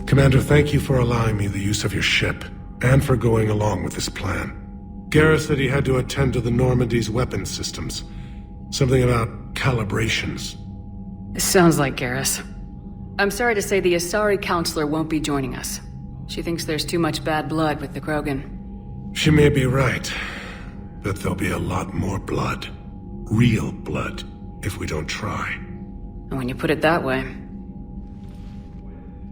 Commander, thank you for allowing me the use of your ship, and for going along with this plan. Garrus said he had to attend to the Normandy's weapons systems. Something about calibrations. Sounds like Garrus. I'm sorry to say the Asari Counselor won't be joining us. She thinks there's too much bad blood with the Krogan. She may be right, but there'll be a lot more blood. Real blood, if we don't try. And when you put it that way...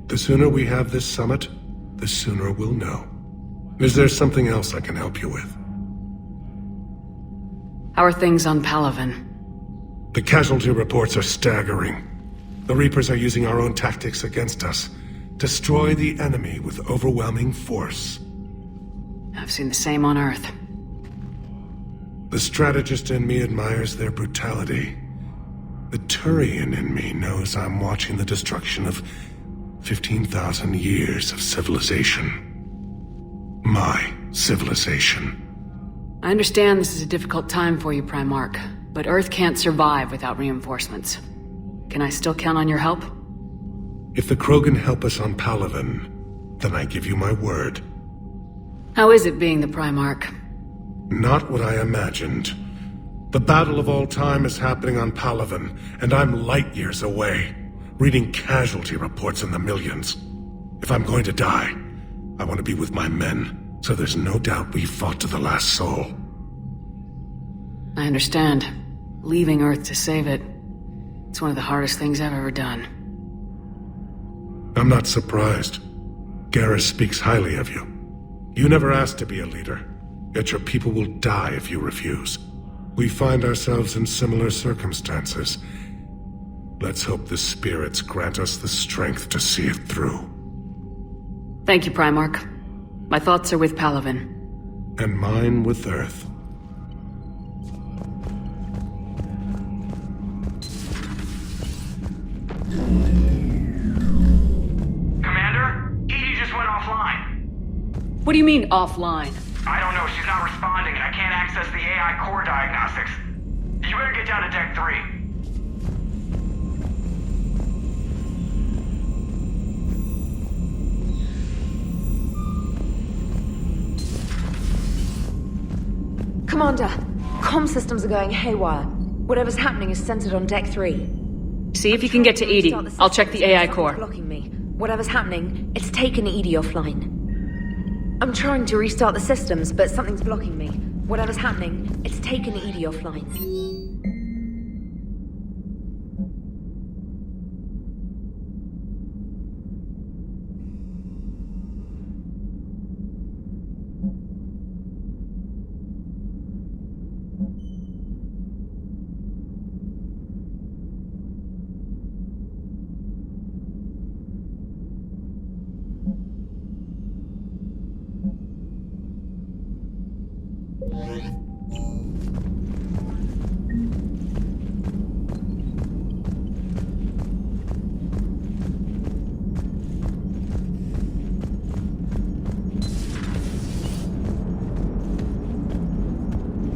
The sooner we have this summit, the sooner we'll know. Is there something else I can help you with? How are things on Palaven? The casualty reports are staggering. The Reapers are using our own tactics against us. Destroy the enemy with overwhelming force. I've seen the same on Earth. The strategist in me admires their brutality. The Turian in me knows I'm watching the destruction of 15,000 years of civilization. My civilization. I understand this is a difficult time for you, Primarch, but Earth can't survive without reinforcements. Can I still count on your help? If the Krogan help us on Palaven, then I give you my word. How is it being the Primarch? Not what I imagined. The battle of all time is happening on Palaven, and I'm light years away, reading casualty reports in the millions. If I'm going to die, I want to be with my men, so there's no doubt we fought to the last soul. I understand. Leaving Earth to save it. It's one of the hardest things I've ever done. I'm not surprised. Garrus speaks highly of you. You never asked to be a leader, yet your people will die if you refuse. We find ourselves in similar circumstances. Let's hope the spirits grant us the strength to see it through. Thank you, Primarch. My thoughts are with Palaven. And mine with Earth. Commander? Edie just went offline. What do you mean, offline? I don't know, she's not responding and I can't access the AI core diagnostics. You better get down to Deck 3. Commander, comm systems are going haywire. Whatever's happening is centered on Deck 3. See if you can get to Edie. I'll check the AI core. Blocking me. Whatever's happening, it's taken Edie offline. I'm trying to restart the systems, but something's blocking me. Whatever's happening, it's taken Edie offline.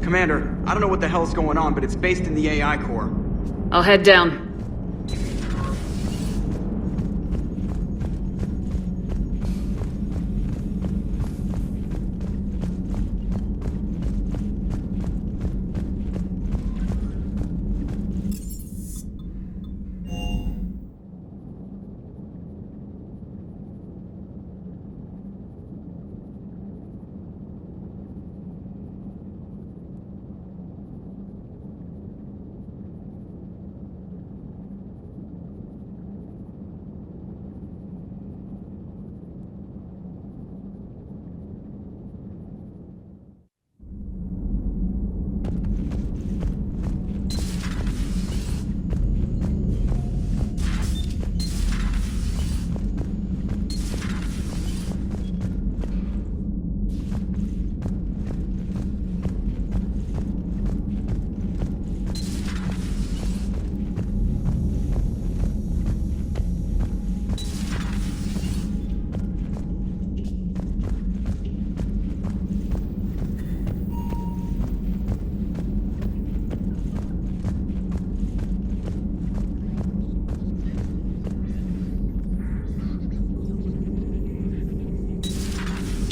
Commander, I don't know what the hell's going on, but it's based in the AI core. I'll head down.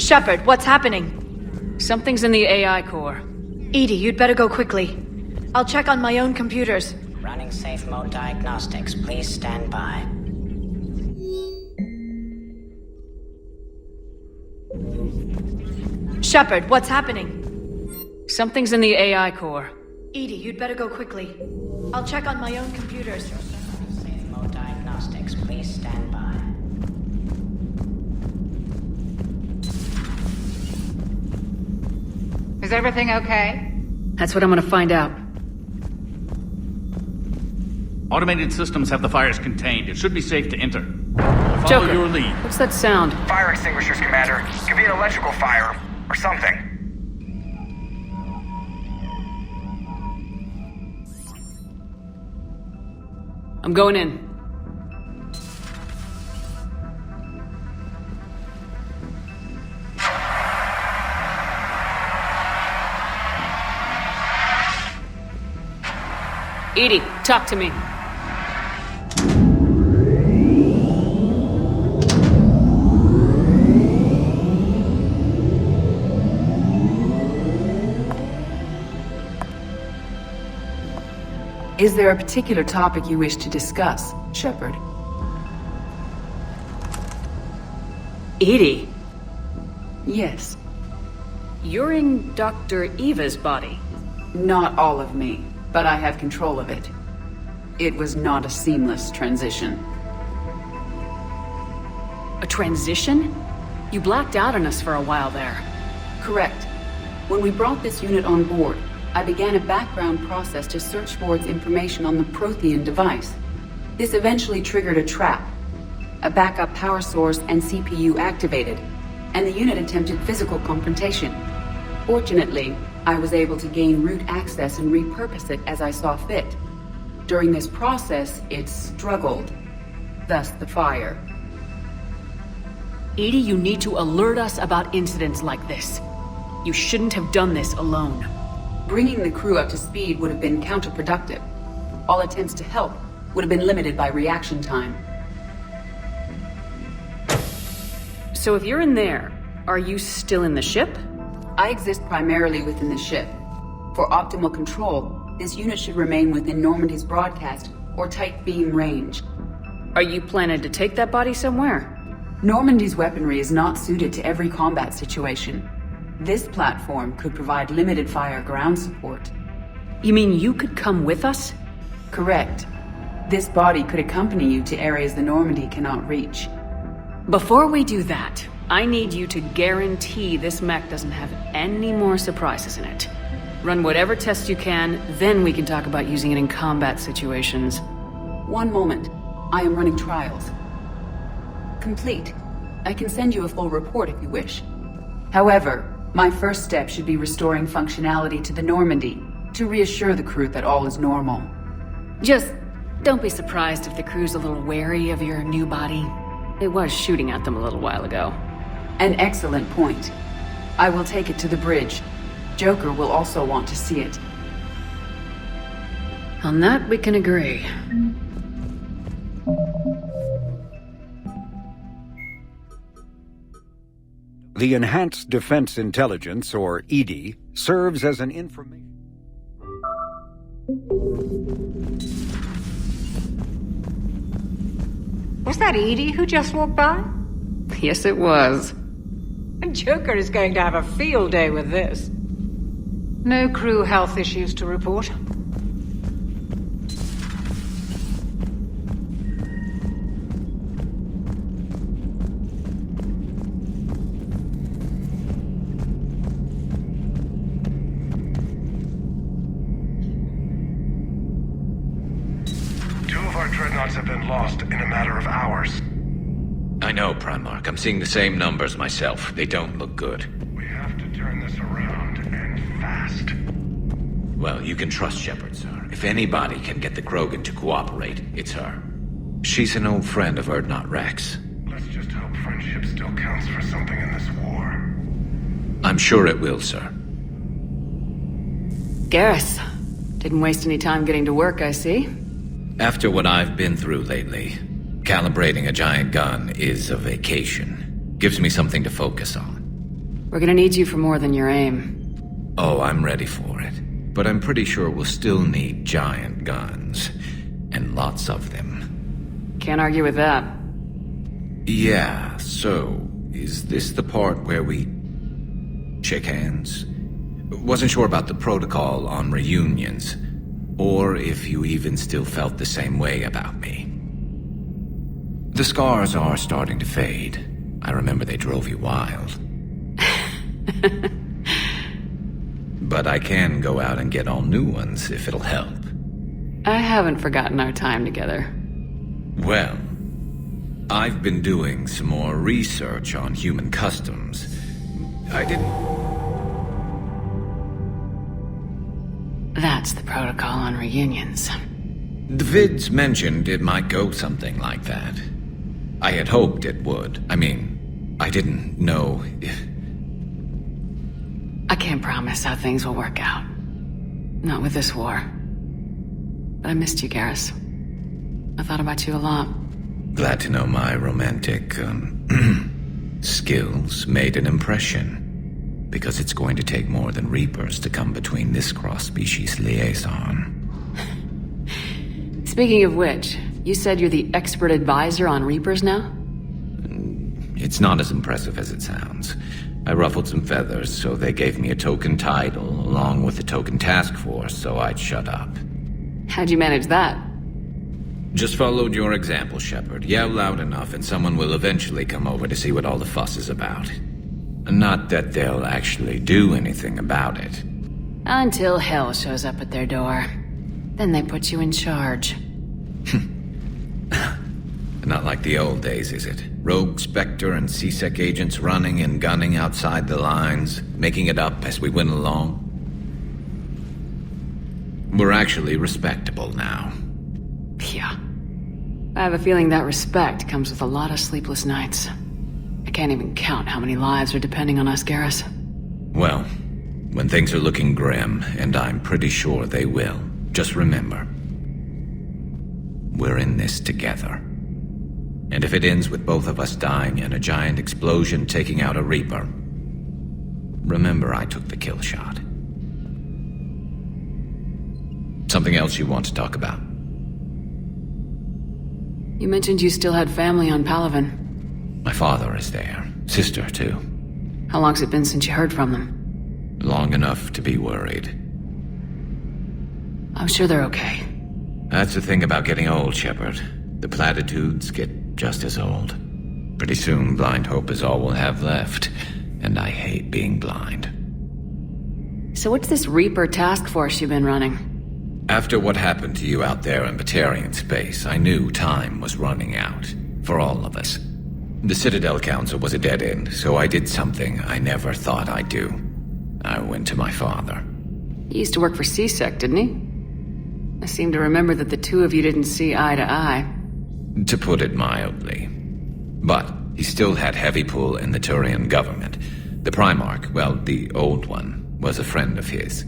Shepard, what's happening? Something's in the AI core. Edie, you'd better go quickly. I'll check on my own computers. Running safe mode diagnostics. Please stand by. Shepard, what's happening? Something's in the AI core. Edie, you'd better go quickly. I'll check on my own computers. Safe mode diagnostics. Please stand by. Is everything okay? That's what I'm gonna find out. Automated systems have the fires contained. It should be safe to enter. Follow Joker, your lead. what's that sound? Fire extinguishers, Commander. Could be an electrical fire, or something. I'm going in. Edie, talk to me. Is there a particular topic you wish to discuss, Shepard? Edie, Yes. you're in Dr. Eva's body. Not all of me, but I have control of it. It was not a seamless transition. A transition? You blacked out on us for a while there. Correct. When we brought this unit on board, I began a background process to search for its information on the Prothean device. This eventually triggered a trap. A backup power source and CPU activated, and the unit attempted physical confrontation. Fortunately, I was able to gain root access and repurpose it as I saw fit. During this process, it struggled. Thus the fire. Edie, you need to alert us about incidents like this. You shouldn't have done this alone. Bringing the crew up to speed would have been counterproductive. All attempts to help would have been limited by reaction time. So if you're in there, are you still in the ship? I exist primarily within the ship. For optimal control, this unit should remain within Normandy's broadcast or tight beam range. Are you planning to take that body somewhere? Normandy's weaponry is not suited to every combat situation. This platform could provide limited fire ground support. You mean you could come with us? Correct. This body could accompany you to areas the Normandy cannot reach. Before we do that, I need you to guarantee this mech doesn't have any more surprises in it. Run whatever tests you can, then we can talk about using it in combat situations. One moment. I am running trials. Complete. I can send you a full report if you wish. However, my first step should be restoring functionality to the Normandy to reassure the crew that all is normal. Just don't be surprised if the crew's a little wary of your new body. It was shooting at them a little while ago. An excellent point. I will take it to the bridge. Joker will also want to see it. On that, we can agree. The Enhanced Defense Intelligence, or EDI, serves as an information... Was that Edie who just walked by? Yes, it was. Joker is going to have a field day with this. No crew health issues to report. Two of our dreadnoughts have been lost in a matter of hours. I know, Primarch. I'm seeing the same numbers myself. They don't look good. We have to turn this around, and fast. Well, you can trust Shepard, sir. If anybody can get the Krogan to cooperate, it's her. She's an old friend of Urdnot Rex. Let's just hope friendship still counts for something in this war. I'm sure it will, sir. Garrus. Didn't waste any time getting to work, I see. After what I've been through lately, calibrating a giant gun is a vacation. Gives me something to focus on. We're gonna need you for more than your aim. Oh, I'm ready for it. But I'm pretty sure we'll still need giant guns. And lots of them. Can't argue with that. Yeah, so, is this the part where we shake hands? Wasn't sure about the protocol on reunions, or if you even still felt the same way about me. The scars are starting to fade. I remember they drove you wild. But I can go out and get all new ones if it'll help. I haven't forgotten our time together. Well, I've been doing some more research on human customs. That's the protocol on reunions. The vids mentioned it might go something like that. I had hoped it would. I mean, I didn't know if... I can't promise how things will work out. Not with this war. But I missed you, Garrus. I thought about you a lot. Glad to know my romantic, skills made an impression. Because it's going to take more than Reapers to come between this cross-species liaison. Speaking of which, you said you're the expert advisor on Reapers now? It's not as impressive as it sounds. I ruffled some feathers, so they gave me a token title, along with a token task force, so I'd shut up. How'd you manage that? Just followed your example, Shepard. Yell loud enough and someone will eventually come over to see what all the fuss is about. Not that they'll actually do anything about it. Until hell shows up at their door. Then they put you in charge. Not like the old days, is it? Rogue Spectre and C-Sec agents running and gunning outside the lines, making it up as we went along. We're actually respectable now. Yeah. I have a feeling that respect comes with a lot of sleepless nights. I can't even count how many lives are depending on us, Garrus. Well, when things are looking grim, and I'm pretty sure they will, just remember, we're in this together. And if it ends with both of us dying in a giant explosion taking out a Reaper, remember I took the kill shot. Something else you want to talk about? You mentioned you still had family on Palaven. My father is there. Sister, too. How long's it been since you heard from them? Long enough to be worried. I'm sure they're okay. That's the thing about getting old, Shepard. The platitudes get just as old. Pretty soon, blind hope is all we'll have left. And I hate being blind. So what's this Reaper task force you've been running? After what happened to you out there in Batarian space, I knew time was running out. For all of us. The Citadel Council was a dead end, so I did something I never thought I'd do. I went to my father. He used to work for C-Sec, didn't he? I seem to remember that the two of you didn't see eye to eye. To put it mildly. But he still had heavy pull in the Turian government. The Primarch, well, the old one, was a friend of his.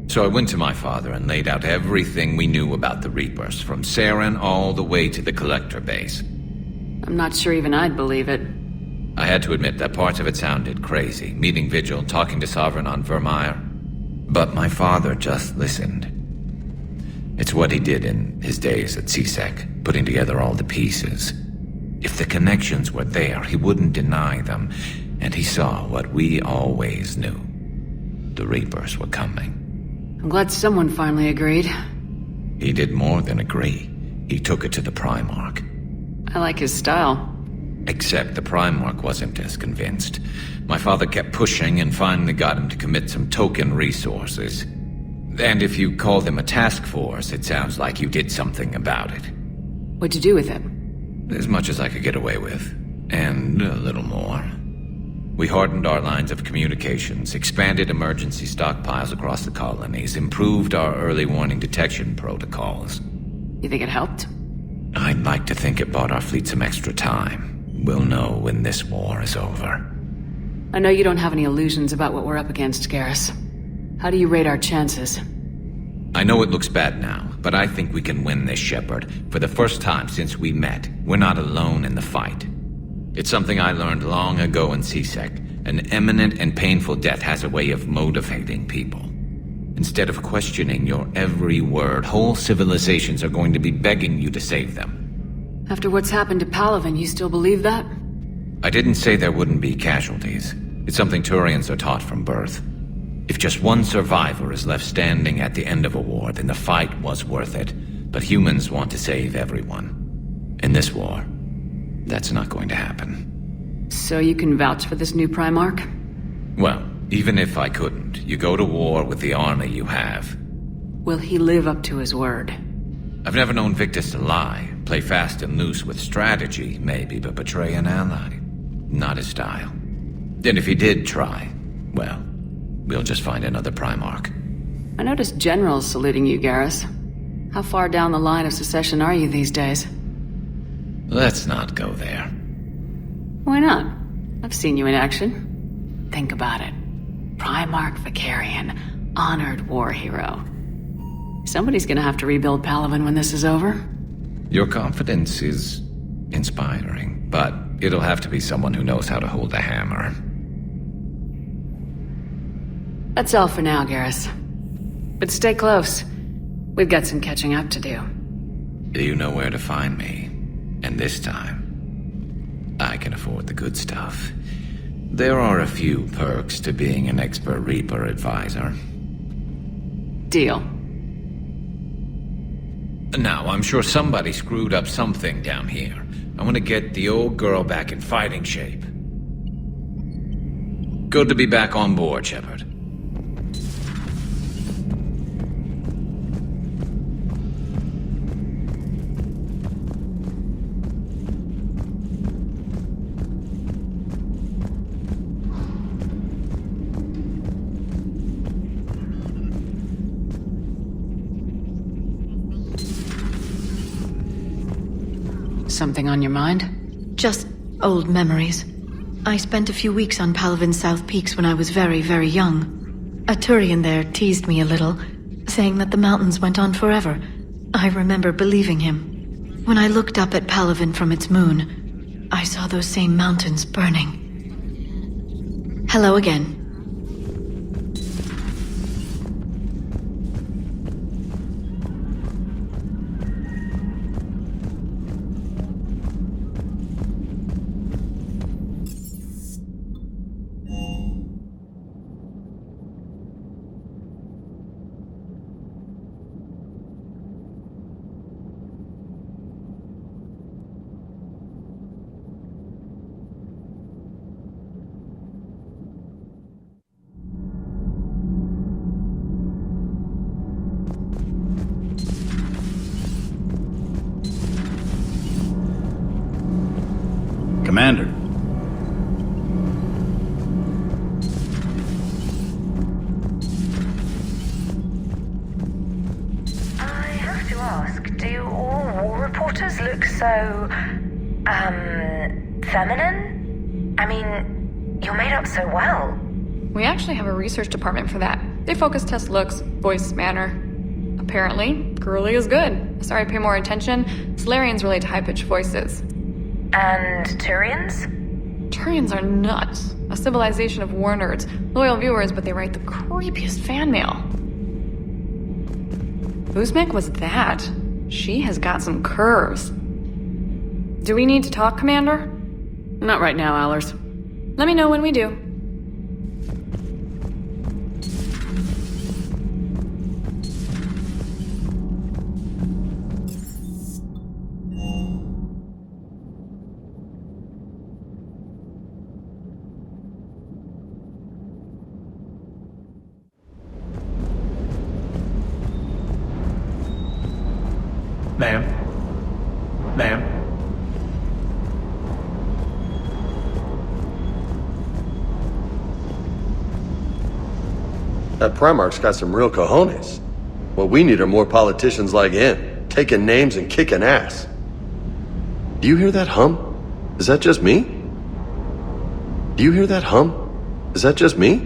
So I went to my father and laid out everything we knew about the Reapers, from Saren all the way to the Collector base. I'm not sure even I'd believe it. I had to admit that parts of it sounded crazy, meeting Vigil, talking to Sovereign on Vermeer. But my father just listened. It's what he did in his days at C-Sec, putting together all the pieces. If the connections were there, he wouldn't deny them, and he saw what we always knew. The Reapers were coming. I'm glad someone finally agreed. He did more than agree. He took it to the Primarch. I like his style. Except the Primarch wasn't as convinced. My father kept pushing and finally got him to commit some token resources. And if you call them a task force, it sounds like you did something about it. What'd you do with it? As much as I could get away with. And a little more. We hardened our lines of communications, expanded emergency stockpiles across the colonies, improved our early warning detection protocols. You think it helped? I'd like to think it bought our fleet some extra time. We'll know when this war is over. I know you don't have any illusions about what we're up against, Garrus. How do you rate our chances? I know it looks bad now, but I think we can win this, Shepard. For the first time since we met, we're not alone in the fight. It's something I learned long ago in C-Sec. An imminent and painful death has a way of motivating people. Instead of questioning your every word, whole civilizations are going to be begging you to save them. After what's happened to Palaven, you still believe that? I didn't say there wouldn't be casualties. It's something Turians are taught from birth. If just one survivor is left standing at the end of a war, then the fight was worth it. But humans want to save everyone. In this war, that's not going to happen. So you can vouch for this new Primarch? Well, even if I couldn't, you go to war with the army you have. Will he live up to his word? I've never known Victus to lie. Play fast and loose with strategy, maybe, but betray an ally. Not his style. And if he did try, well, we'll just find another Primarch. I noticed generals saluting you, Garrus. How far down the line of secession are you these days? Let's not go there. Why not? I've seen you in action. Think about it. Primarch Vicarian, honored war hero. Somebody's gonna have to rebuild Palaven when this is over. Your confidence is inspiring, but it'll have to be someone who knows how to hold a hammer. That's all for now, Garrus. But stay close. We've got some catching up to do. You know where to find me. And this time, I can afford the good stuff. There are a few perks to being an expert Reaper advisor. Deal. Now, I'm sure somebody screwed up something down here. I want to get the old girl back in fighting shape. Good to be back on board, Shepard. Something on your mind? Just old memories. I spent a few weeks on Palaven's South Peaks when I was very, very young. A Turian there teased me a little, saying that the mountains went on forever. I remember believing him. When I looked up at Palaven from its moon, I saw those same mountains burning. Hello again. Commander. I have to ask, do all war reporters look so, feminine? I mean, you're made up so well. We actually have a research department for that. They focus test looks, voice, manner. Apparently, girly is good. Sorry, pay more attention. Solarians relate to high-pitched voices. And Turians? Turians are nuts. A civilization of war nerds. Loyal viewers, but they write the creepiest fan mail. Uzmek was that. She has got some curves. Do we need to talk, Commander? Not right now, Allers. Let me know when we do. Ma'am? Ma'am? That Primarch's got some real cojones. What we need are more politicians like him, taking names and kicking ass. Do you hear that hum? Is that just me? Do you hear that hum? Is that just me?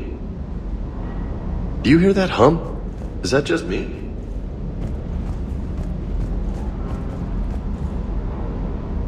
Do you hear that hum? Is that just me?